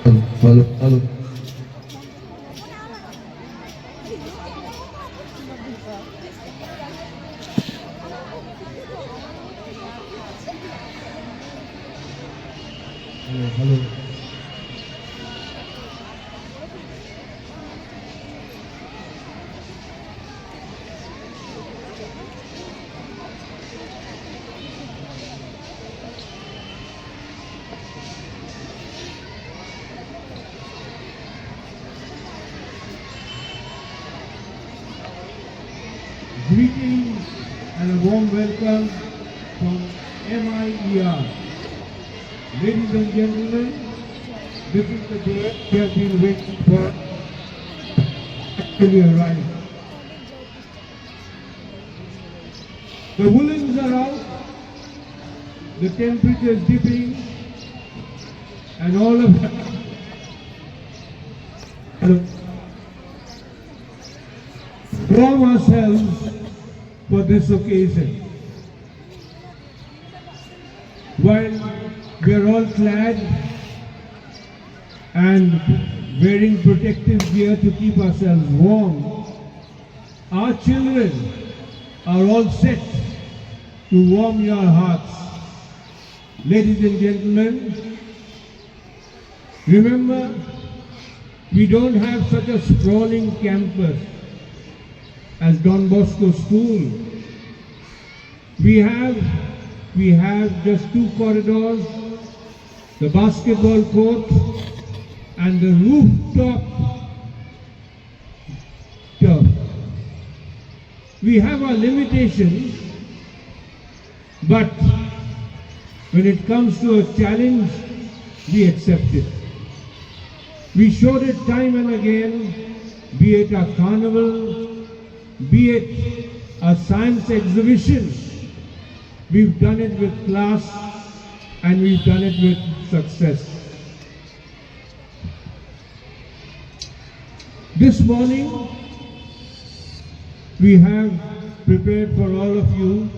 Hello, hello. Hello, hello. Greetings and a warm welcome from MIER. Ladies and gentlemen, this is the day we have been waiting for actually arrived. The woolens are out, the temperature is dipping, and all of that. Warm ourselves for this occasion. While we are all clad and wearing protective gear to keep ourselves warm, our children are all set to warm your hearts. Ladies and gentlemen, remember, we don't have such a sprawling campus as Don Bosco School. We have just two corridors, the basketball court and the rooftop turf. We have our limitations, but when it comes to a challenge, we accept it. We showed it time and again, be it a carnival, be it a science exhibition. We've done it with class and we've done it with success. This morning, we have prepared for all of you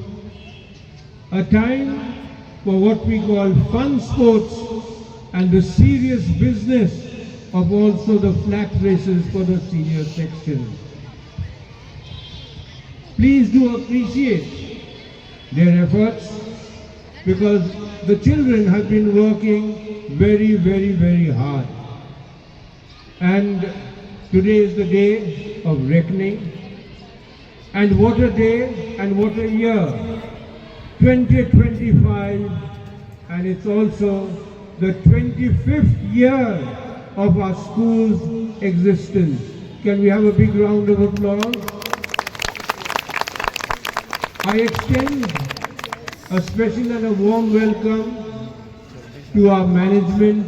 a time for what we call fun sports and the serious business of also the flat races for the senior section. Please do appreciate their efforts because the children have been working very, very, very hard. And today is the day of reckoning. And what a day and what a year. 2025, and it's also the 25th year of our school's existence. Can we have a big round of applause? I extend a special and a warm welcome to our management.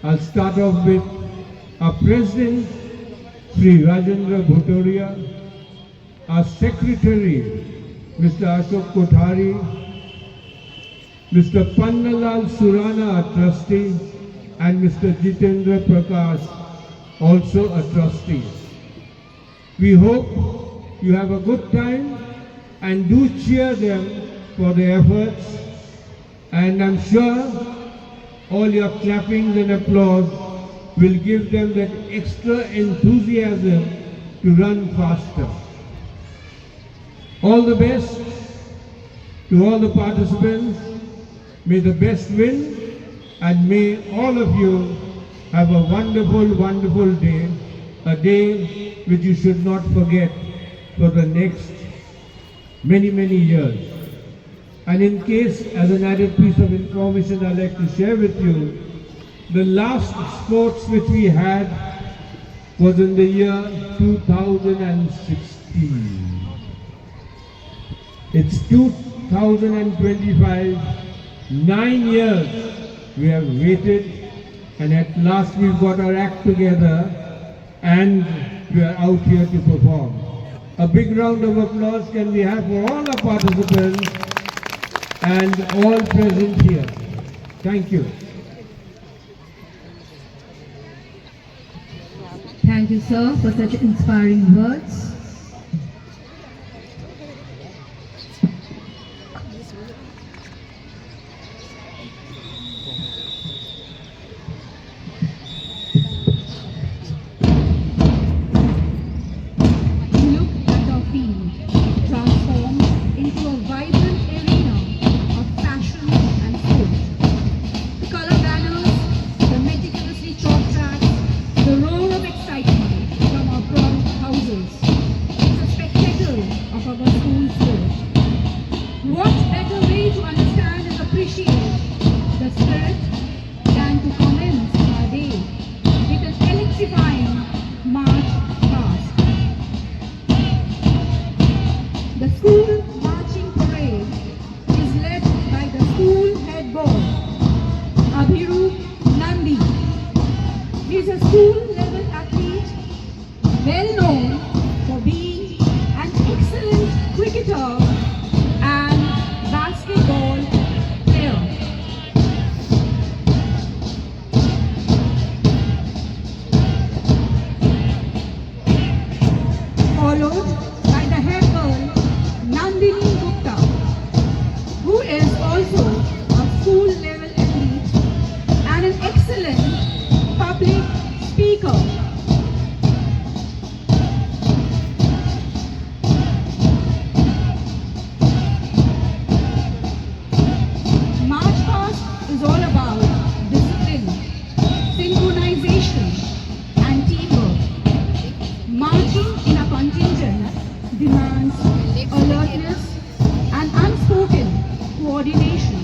I'll start off with our President, Sri Rajendra Bhutoria, our Secretary, Mr. Ashok Kothari, Mr. Pannalal Surana, our Trustee, and Mr. Jitendra Prakash, also a Trustee. We hope you have a good time and do cheer them for their efforts, and I'm sure all your clappings and applause will give them that extra enthusiasm to run faster. All the best to all the participants. May the best win, and may all of you have a wonderful, wonderful day, a day which you should not forget for the next many, many years. And in case, as an added piece of information I'd like to share with you, the last sports which we had was in the year 2016. It's 2025, 9 years we have waited, and at last we've got our act together and we are out here to perform. A big round of applause can we have for all our participants and all present here. Thank you. Thank you, sir, for such inspiring words. is a school-level athlete, well known for being an excellent cricketer and basketball player. Followed by the head girl Nandini Gupta, who is also a school-level athlete and an excellent public speaker. March past is all about discipline, synchronization, and teamwork. Marching in a contingent demands alertness and unspoken coordination.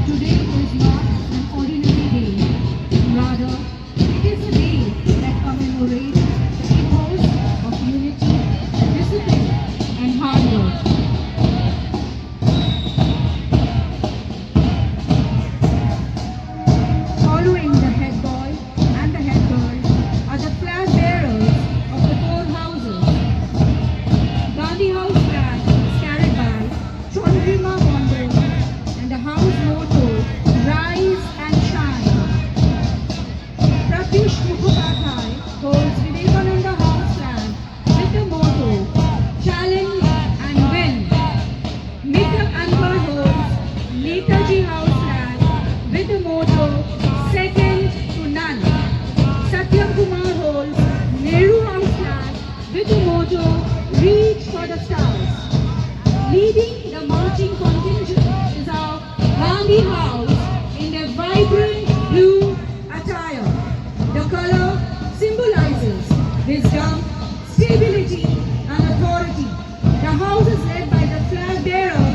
Today is not an ordinary day. Rather, it is a day that commemorates the ethos of unity, discipline, and hard work. Following the head boy and the head girl are the flag bearers of the four houses. Gandhi House flag is carried by Chandrima Bondo and the house motto Rise and Shine. Pratyush Mukhopadhyay holds Vivekananda House flag with the motto Challenge and Win. Mithuk Anwar holds Netaji House flag with the motto Second to None. Satyam Kumar holds Nehru House flag with the motto Reach for the Stars. Leading the marching contingent is our Gandhi House in their vibrant blue attire. The color symbolizes wisdom, stability, and authority. The house is led by the flag bearer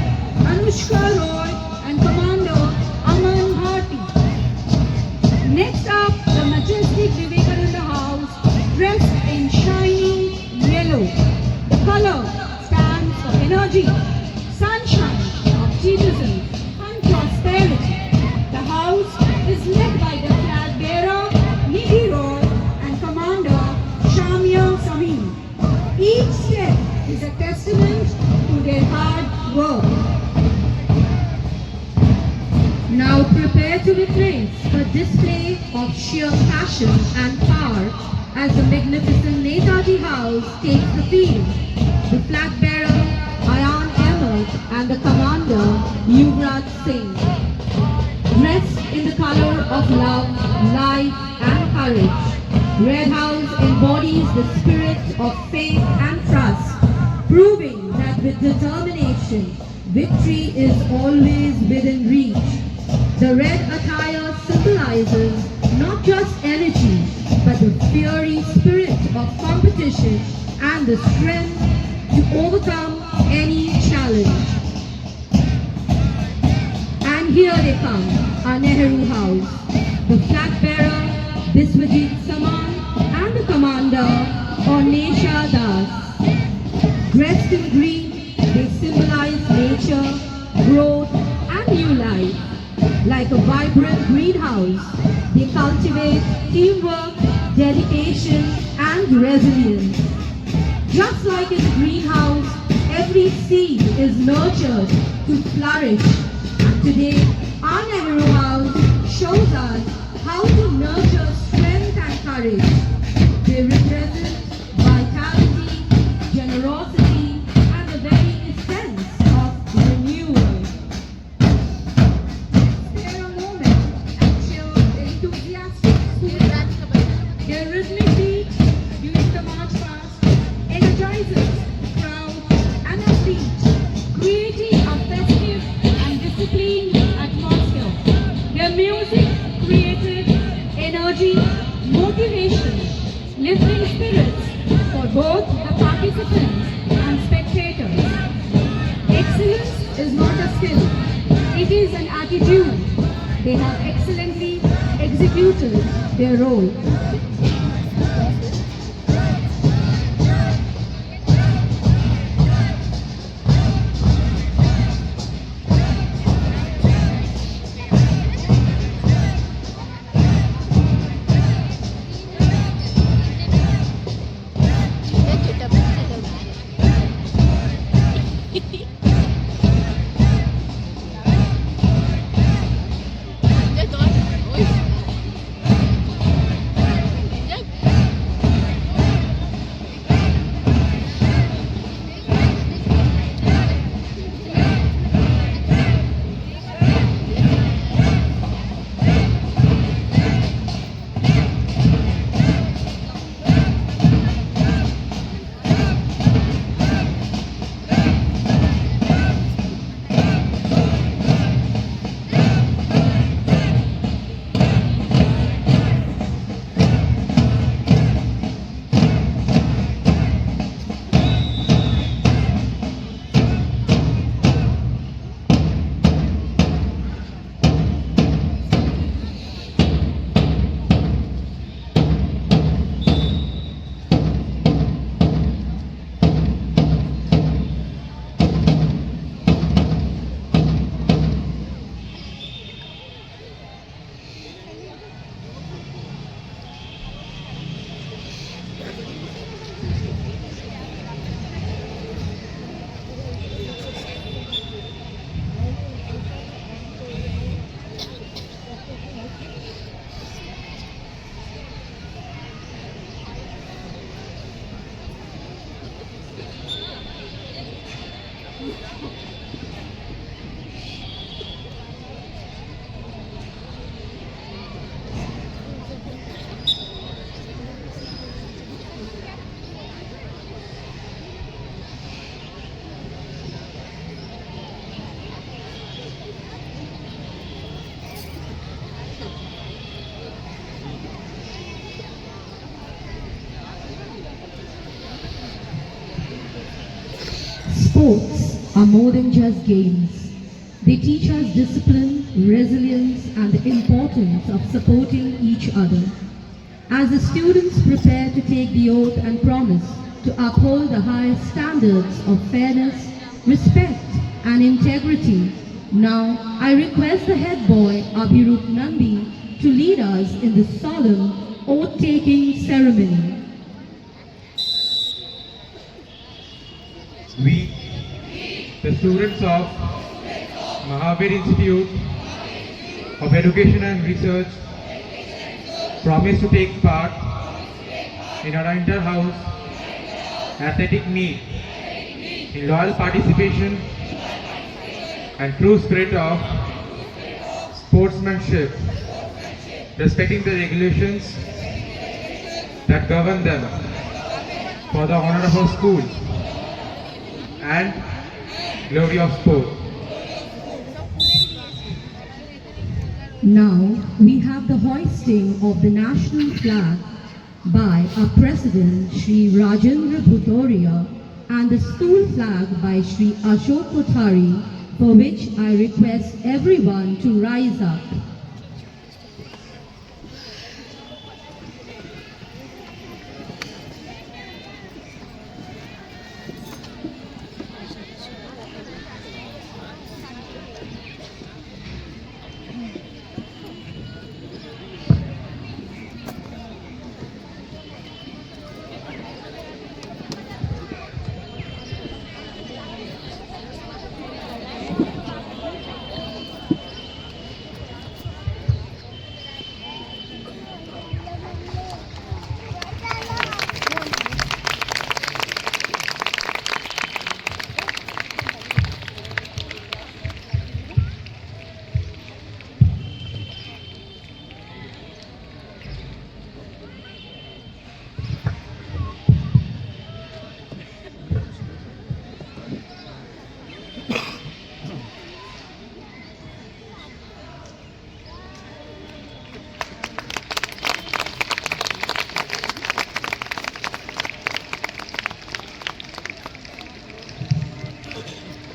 Anushka Roy and Commander Aman Bharti. Next up, the majestic Vivekananda House dressed in shining yellow. The color stands for energy, sunshine, optimism, and prosperity. The house is led by the flag bearer Nidhi Roy and Commander Shamya Samin. Each step is a testament to their hard work. Now prepare to witness a display of sheer passion and power as the magnificent Netaji House takes the field. The flag bearer Ayan Ahmed and the commander Yuvraj Singh. Dressed in the color of love, life and courage, Red House embodies the spirit of faith and trust, proving that with determination, victory is always within reach. The red attire symbolizes not just energy, but the fiery spirit of competition and the strength to overcome any challenge. And here they come, our Nehru House. The flag bearer Biswajit Saman and the commander Ornesha Das. Dressed in green, they symbolize nature, growth and new life. Like a vibrant greenhouse, they cultivate teamwork, dedication, and resilience. Just like in a greenhouse, every seed is nurtured to flourish. And today, our Nehru House shows us how to nurture strength and courage. They represent vitality, generosity, and the very essence of renewal. Spare a moment and cheer the enthusiastic students. Their rhythmic beat during the march past energizes the crowd and our feet, creating a festive and disciplined atmosphere. Their music created energy, motivation, lifting spirits for both the participants and spectators. Excellence is not a skill, it is an attitude. They have excellently executed their role. Sports are more than just games. They teach us discipline, resilience, and the importance of supporting each other. As the students prepare to take the oath and promise to uphold the highest standards of fairness, respect, and integrity, now I request the head boy, Abhirup Nandi, to lead us in the solemn oath-taking ceremony. We, the students of Mahavir Institute of Education and Research, promise to take part in our inter-house athletic meet in loyal participation and true spirit of sportsmanship, respecting the regulations that govern them for the honor of our school and glory of sport. Now we have the hoisting of the national flag by our President Shri Rajendra Bhutoria and the school flag by Shri Ashok Kothari, for which I request everyone to rise up.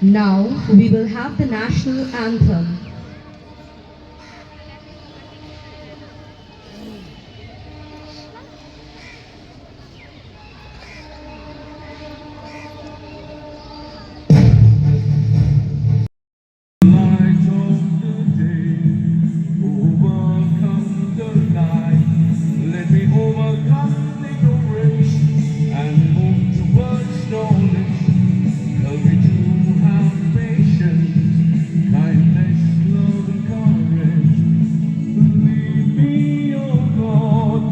Now we will have the national anthem. Light of the day, overcome the night. Let me overcome the race and move towards knowledge. Help me to have patience, kindness, love, and courage. Lead me, oh God.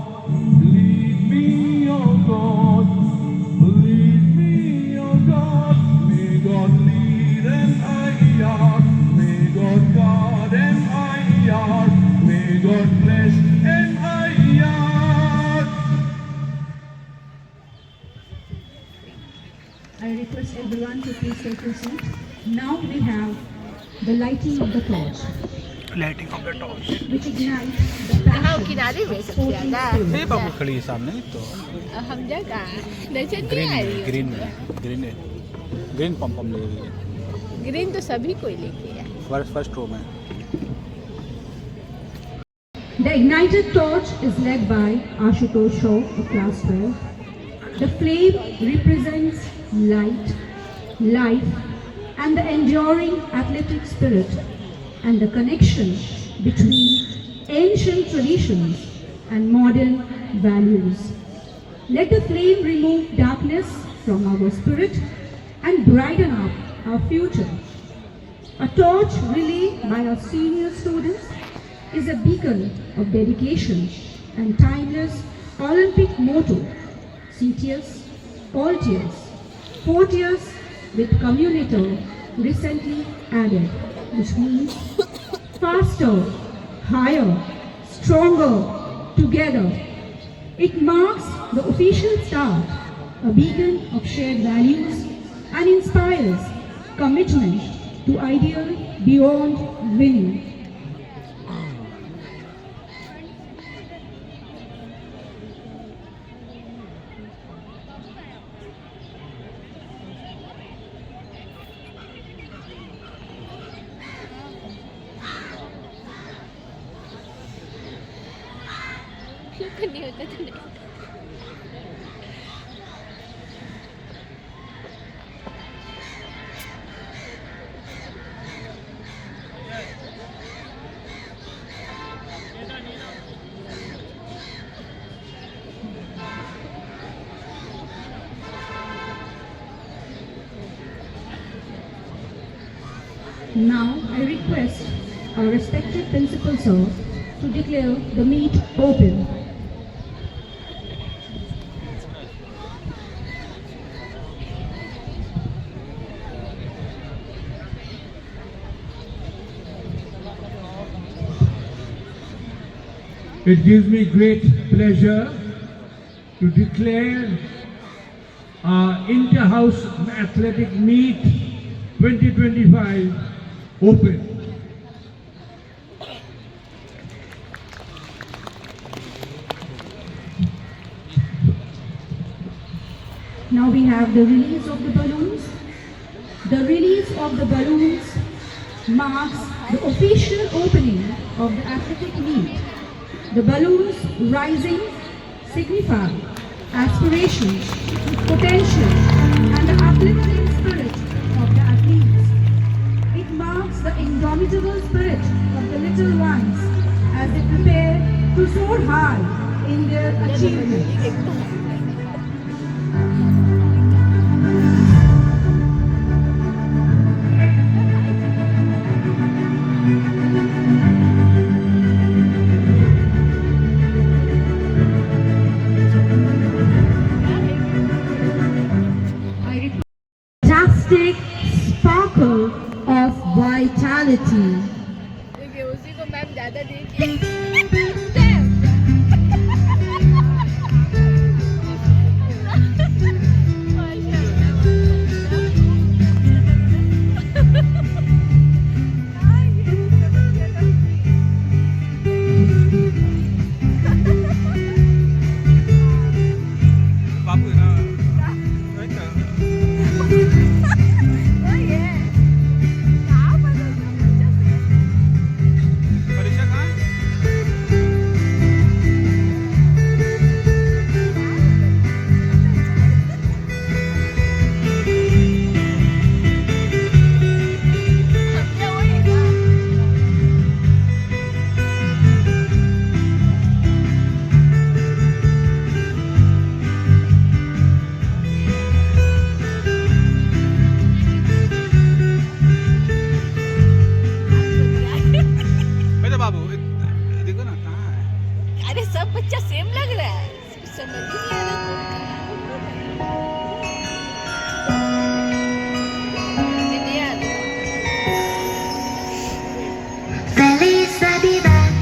Lead me, oh God. Lead me, oh God. May God lead and I are. May God guard and I are. May God bless and I are. I request everyone to please take your seat. Now we have the lighting of the torch, which ignites the हाँ passion किनारे में of सबसे sporting ज्यादा spirit. ये बाबू खड़ी है सामने तो हम जगह नजर नहीं ग्रीन आ रही ग्रीन ग्रीन ग्रीन पम्प ले रही है ग्रीन तो सभी कोई लेके है फर्स्ट रो में The ignited torch is led by Ashutosh Shaw of class 12. The flame represents light, life, and the enduring athletic spirit, and the connection between ancient traditions and modern values. Let the flame remove darkness from our spirit and brighten up our future. A torch relayed by our senior students is a beacon of dedication and timeless Olympic motto: CTS, all tears, 4 tears with communator recently added, which means faster, higher, stronger, together. It marks the official start, a beacon of shared values, and inspires commitment to ideal beyond winning. नहीं होता तो नहीं Now I request our respected principal sir to declare the meet open. It gives me great pleasure to declare our Inter-House Athletic Meet 2025 open. Now we have the release of the balloons. The release of the balloons marks the official opening of the athletic meet. The balloons rising signify aspirations, potential, and the uplifting spirit of the athletes. It marks the indomitable spirit of the little ones as they prepare to soar high in their achievements. Fantastic sparkle of vitality. देखिए उसी को ma'am ज्यादा देखिए बाबू ना सब बच्चा same लग रहा है, समझ ही नहीं आ रहा कौन कहाँ है। नहीं आ रहा। Feliz Navidad,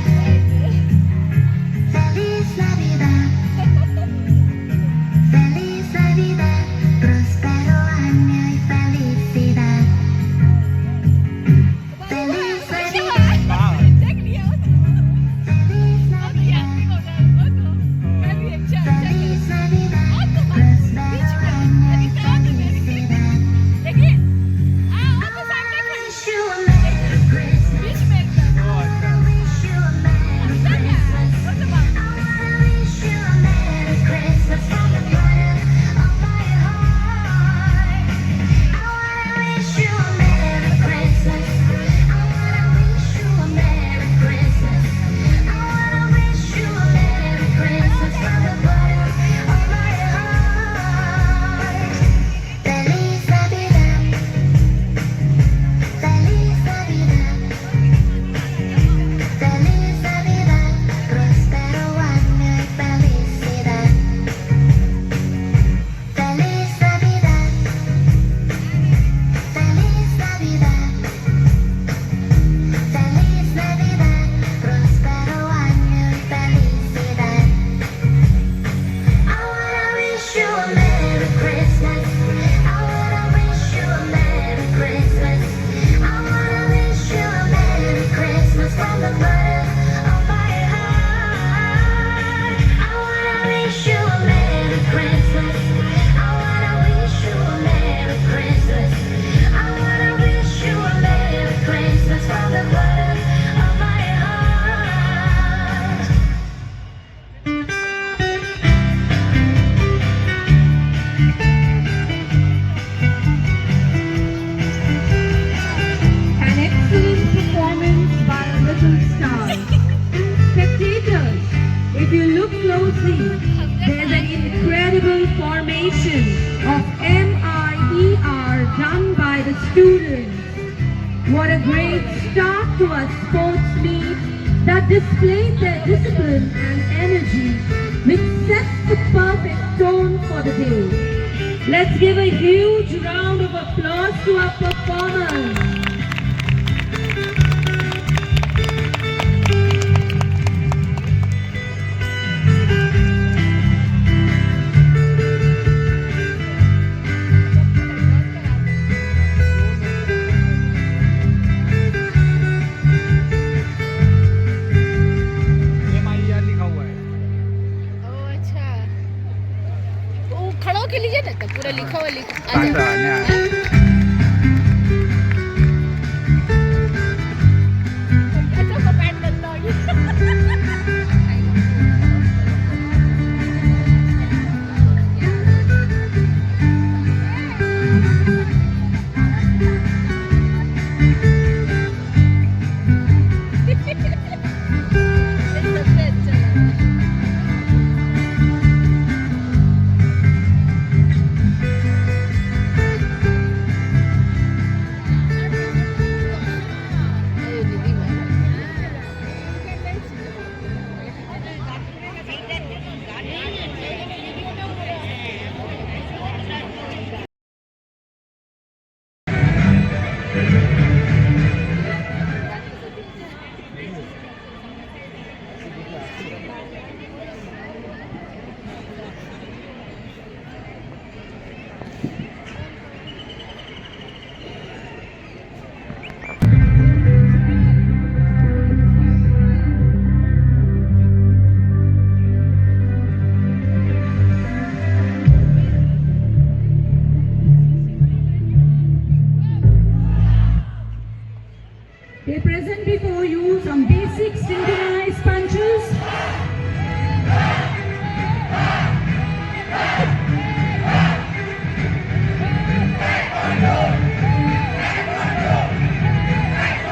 Feliz Navidad, Feliz Navidad, próspero año y felicidad. Feliz Navidad, देख लिया Feliz Navidad, Feliz Navidad, próspero año y felicidad. I wish you a Merry Christmas. I wanna wish you a Merry Christmas. I wanna wish you a Merry Christmas from the bottom of my heart. I wanna wish you a Merry Christmas. I wanna wish you a Merry Christmas. I wanna wish you a Merry Christmas from the bottom of my heart. Feliz Navidad. Feliz Navidad. Feliz Navidad, próspero año y felicidad. Feliz Navidad, Feliz Navidad, Feliz Navidad, próspero año y felicidad. I wanna wish you a Merry Christmas. I wanna wish you a Merry Christmas. I wanna wish you a Merry Christmas from the bottom of my heart. I wanna wish you a Merry Christmas. I wanna wish you a Merry Christmas. I wanna wish you a Merry Christmas from the bottom of my heart. An excellent performance by a little star. Spectators, if you look closely, there's an incredible formation of MIER done by the students. What a great start to a sports meet that displayed their discipline and energy, which sets the perfect tone for the day. Let's give a huge round of applause to our performers. MIER लिखा हुआ है। ओ अच्छा, वो खड़ो के लीजिए ना, तो पूरा लिखा हुआ लिखा आ अच्छा, जाए। न्याय। ऐसा तो पैंट करता होगी। सबसे अच्छा लगा। अरे दीदी They present before you some basic synchronized punches.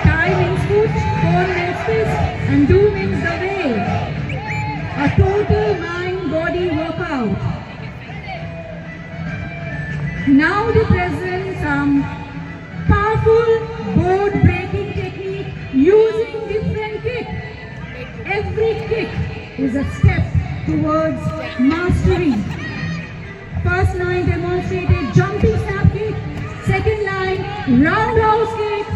Tie means foot, four means fist, and do means the way. A total mind-body workout. Now they present some powerful board breaking technique using different kick. Every kick is a step towards mastery. First line demonstrated jumping snap kick. Second line, roundhouse kick.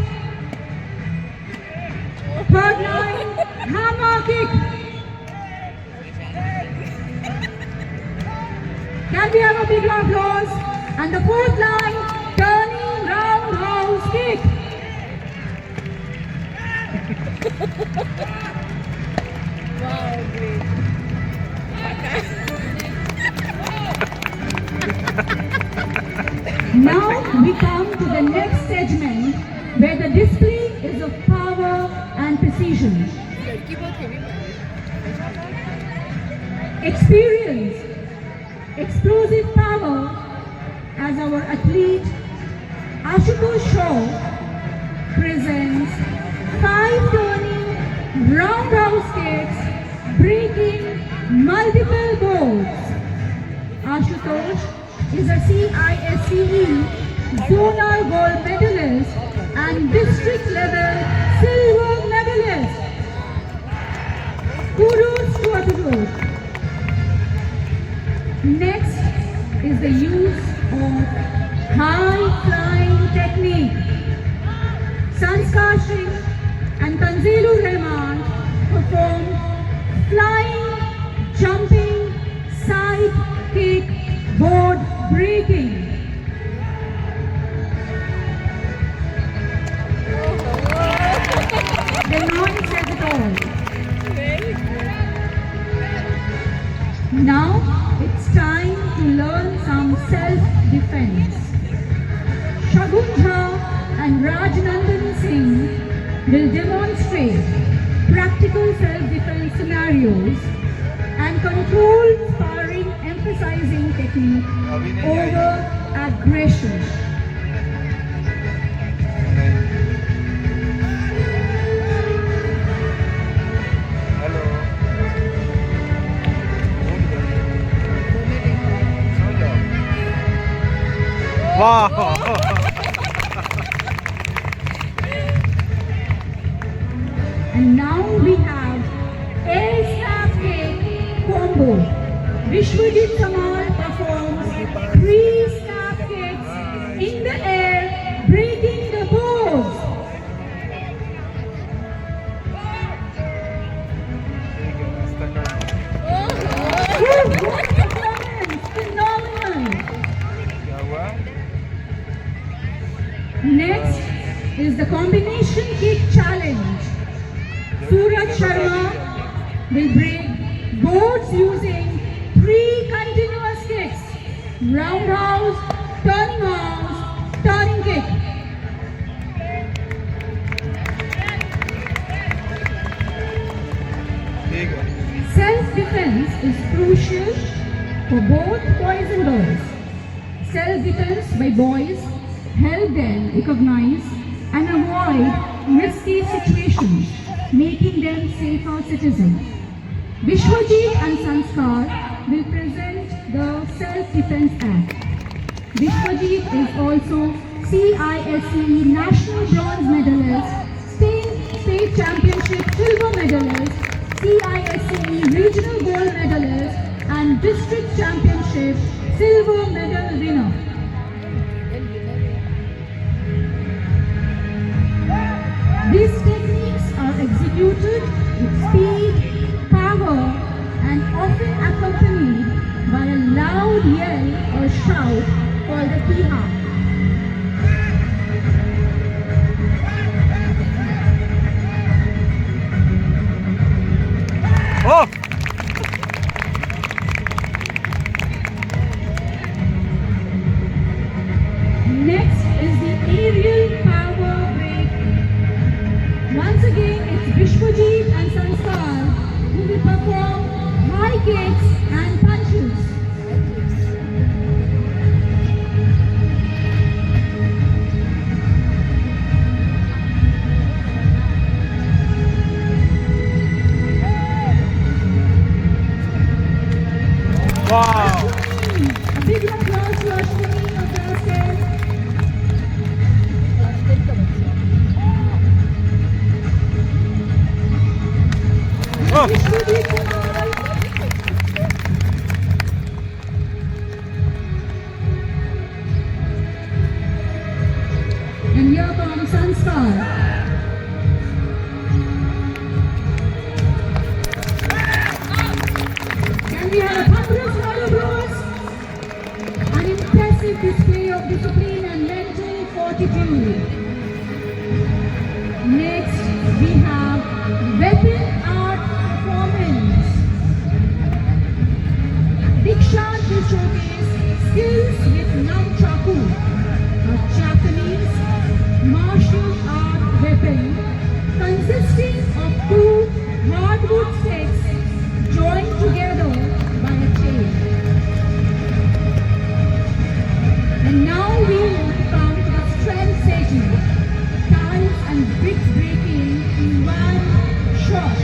Third line, hammer kick. Can we have a big applause? And the fourth line, turning roundhouse kick. Wow, great. Now we come to the next segment where the display is of power and precision. लड़की बहुत heavy मार रही है. Experience, explosive power as our athlete Ashutosh Shaw presents 5 turning roundhouse kicks, breaking multiple boards. Ashutosh is a CISCE zonal gold medalist and district level silver medalist. Kudos to Ashutosh. Next is the use of high flying technique. Sanskar Singh and Tanzilur Rahman perform flying, jumping, side kick, board breaking. The noise says it all. Very good. Now it's time to learn some self-defense. Shagun Jha and Rajnandan Singh will demonstrate practical self-defense scenarios and controlled sparring emphasizing technique over aggression. वाह And now we have air snap kick combo. Vishwajit Kamal performs 3 snap kicks in the air, breaking the boards. What performance! Phenomenal! Next is the combination kick challenge. Suraj Sharma will break boards using 3 continuous kicks. Roundhouse, turning kick. Self-defense is crucial for both boys and girls. Self-defense by boys help them recognize and avoid risky situations, making them safer citizens. Vishwajit and Sanskar will present the Self-Defense Act. Vishwajit is also CISCE National Bronze Medalist, State Championship Silver Medalist, CISCE Regional Gold Medalist, and District Championship Silver Medal winner. These techniques are executed with speed, power, and often accompanied by a loud yell or shout called a piha. Oh Next is the aerial power break. Once again, it's Vishwajit and Sanskar who will perform high kicks and punches. वाह A big applause to Ashwini of Basket. Oh Vishwajit Kumar Dikshant will showcase skills with nunchaku, a Japanese martial art weapon consisting of two hardwood sticks joined together by a chain. And now we will come to the strength setting, tiles and brick breaking in one shot.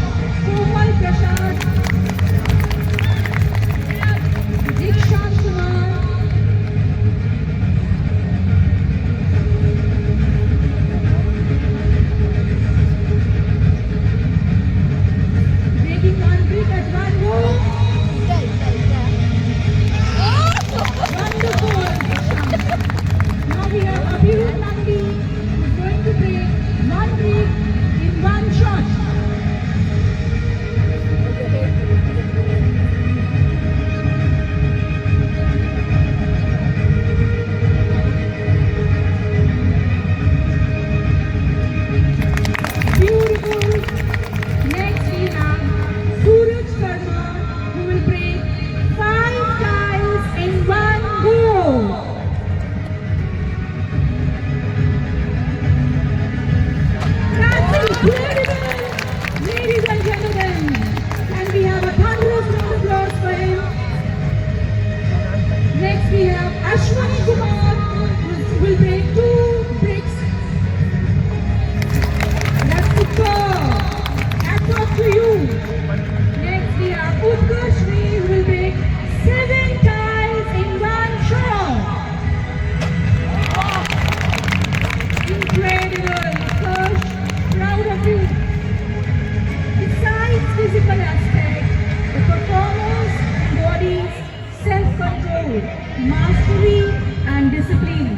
Komal Prasad, Dikshant Kumar, breaking one brick at one go. Wonderful, Dikshant. Now we have Abhirud Nandi who's going to break one brick in one shot. Beautiful. Next we have Suraj Sharma who will break 5 tiles in one go. That's incredible! Ladies and gentlemen, and we have a thunderous round of applause for him. Next we have Ashwani Kumar who will break 2 bricks. That's superb! Hats off to you. Next we have Utkarsh Sri who will break 7 tiles in one shot. Incredible, Utkarsh. Proud of you. Besides physical aspect, the performers embodies self-control, mastery and discipline.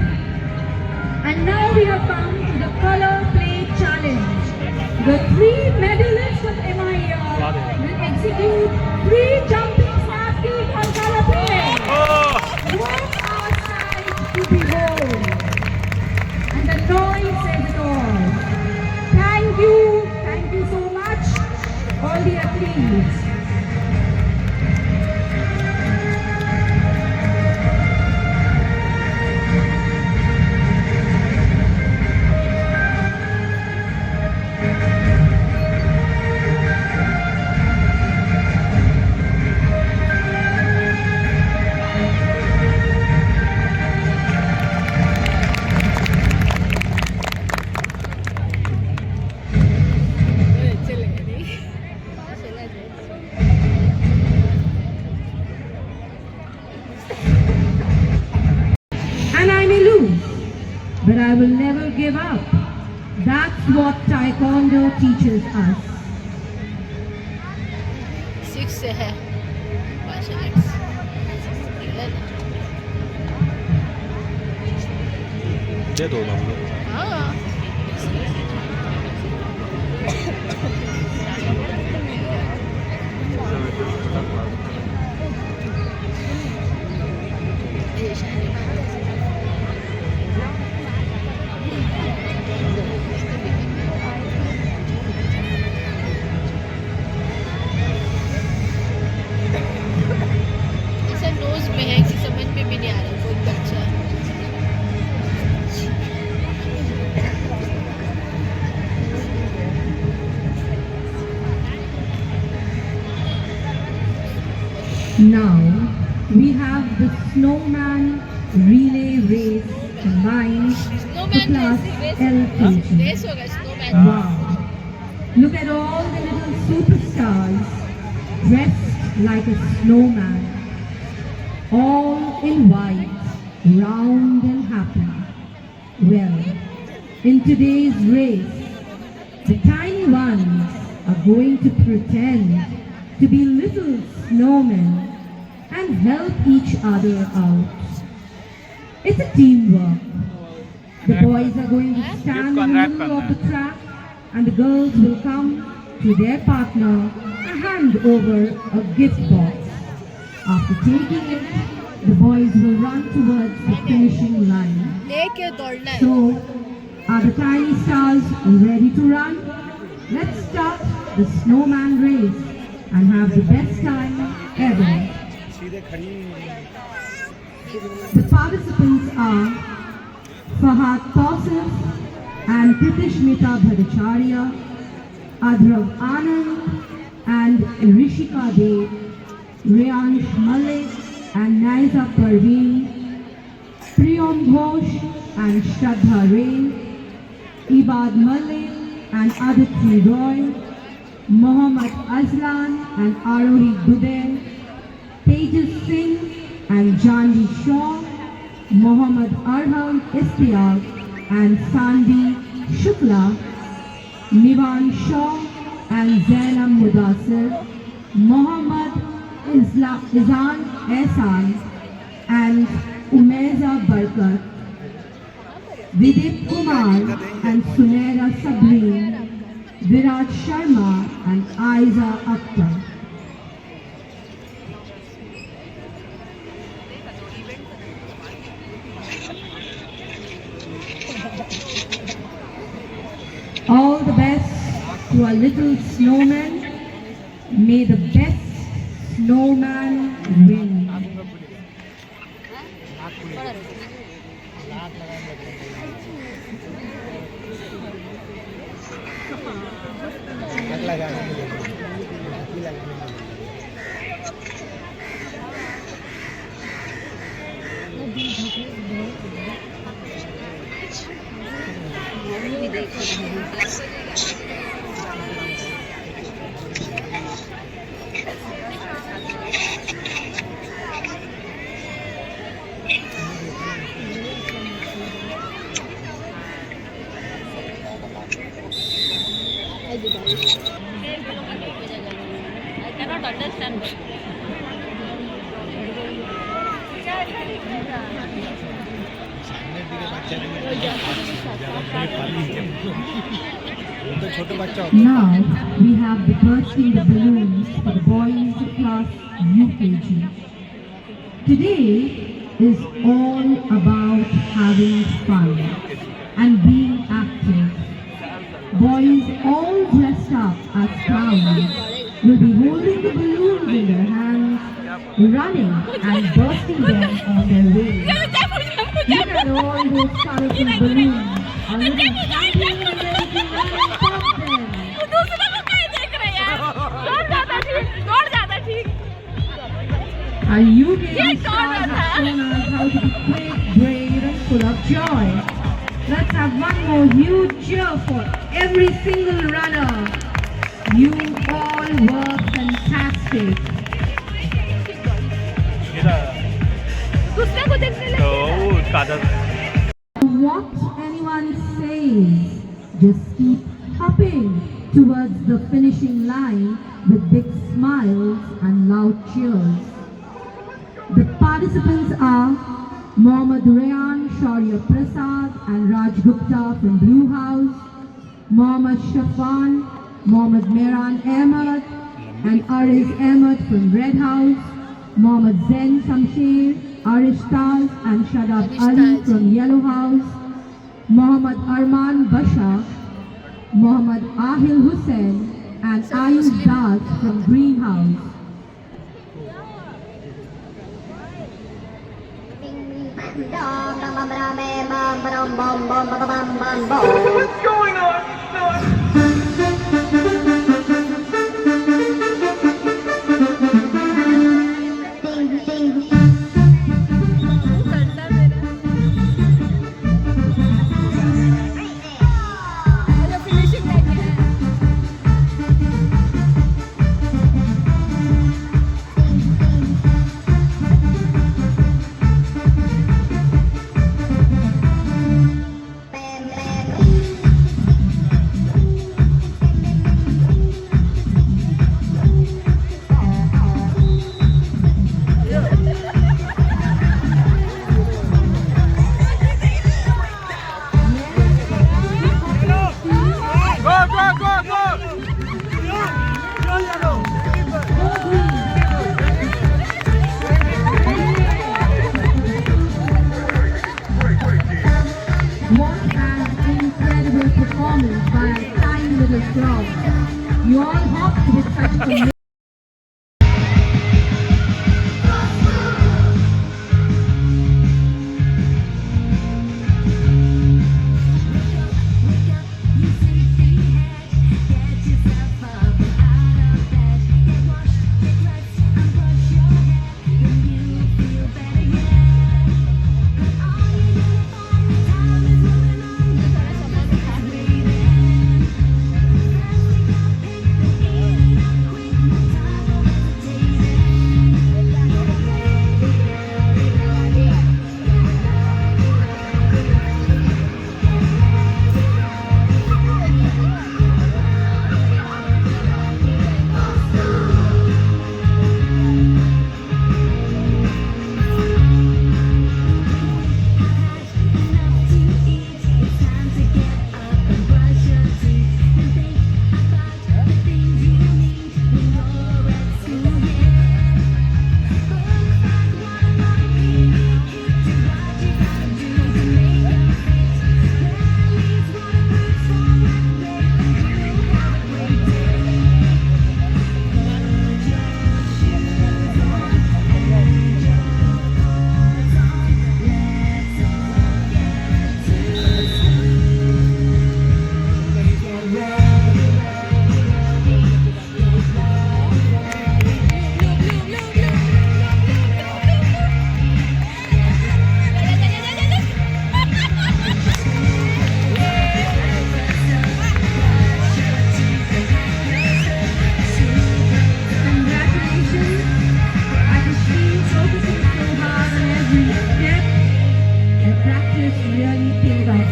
And now we have come to the color plate challenge. The 3 medalists of MIR will execute 3 jumping snap kick on color plate. What a sight to behold! And the noise says it all. Thank you so much, all the athletes. And I may lose, but I will never give up. That's what Taekwondo teaches us. 6 से है martial arts. दे दो ना हाँ ऐसा knows में है कि समझ में भी नहीं आ रहा बहुत अच्छा है Now we have the snowman relay race combined to snowman class LKG. Race होगा snowman Wow! Look at all the little superstars dressed like a snowman, all in white, round and happy. Well, in today's race, the tiny ones are going to pretend to be little snowmen and help each other out. It's a teamwork. The boys are going to stand in the middle of the track and the girls will come to their partner and hand over a gift box. After taking it, the boys will run towards the finishing line. लेके दौड़ना है So, are the tiny stars ready to run? Let's start the snowman race and have the best time ever. The participants are Fahad Tausif and Pritishmita Bhattacharya, Adhrav Anand and Rishika Dev, Riyansh Malik and Naiza Parveen, Priyam Ghosh and Shraddha Ray, Ibad Malik and Aditi Roy, Mohammad Azlan and Arohi Dude, Tejas Singh and Janvi Shaw, Mohammad Arham Istiaq and Sandi Shukla, Nivan Shaw and Zainab Mudassir, Mohammad Izan Ehsan and Umeza Barkat, Vidit Kumar and Sunera Sabreen, Virat Sharma and Aiza Akhtar. All the best to our little snowman. May the best snowman win. I cannot understand. Now we have the bursting the balloons for the boys class UKG. Today is all about having fun and being active. Boys all dressed up as clowns will be holding the balloons in their hands, running and bursting them on their way. Look at all those colorful balloons. A little jumping and everything running above them. Our UK stars have shown us how to be quick, brave and full of joy. Let's have one more huge cheer for every single runner. You all were fantastic. What anyone says, just keep hopping towards the finishing line with big smiles and loud cheers. The participants are Mohammad Rayan, Shaurya Prasad and Raj Gupta from Blue House, Mohammad Shafan, Mohammad Mehran Ahmed and Ariz Ahmed from Red House, Mohammad Zain Samsher, Arish Taz and Shadab Ali from Yellow House, Mohammad Arman Bashar, Mohammad Ahil Hussain and Ayush Das from Green House. What's going on?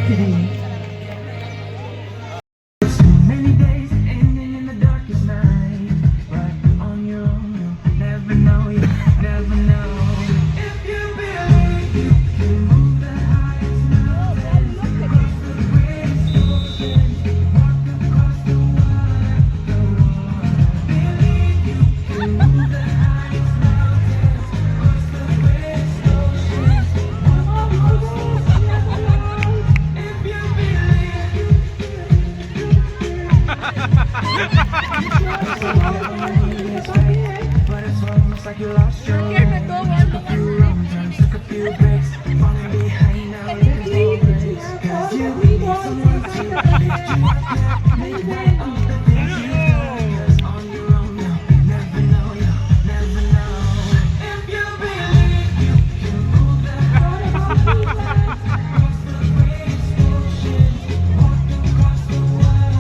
today. Many days ending in the darkest night, but on your own you'll never know, you never know. If you believe you can move the highest mountains, cross the greatest oceans, walk across the water. Believe you can move the highest mountains, cross the greatest oceans, walk across the water. If you believe. But it's almost like you lost your way. Took a few wrong turns, took a few breaks, falling behind now looking for grace. 'Cause you need someone to lift you up, make that all the things you've done. 'Cause on your own you'll never know, you'll never know. If you believe you can move the highest mountains, cross the greatest oceans, walk across the water.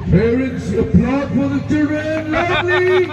Parents, applaud for the children, lovely.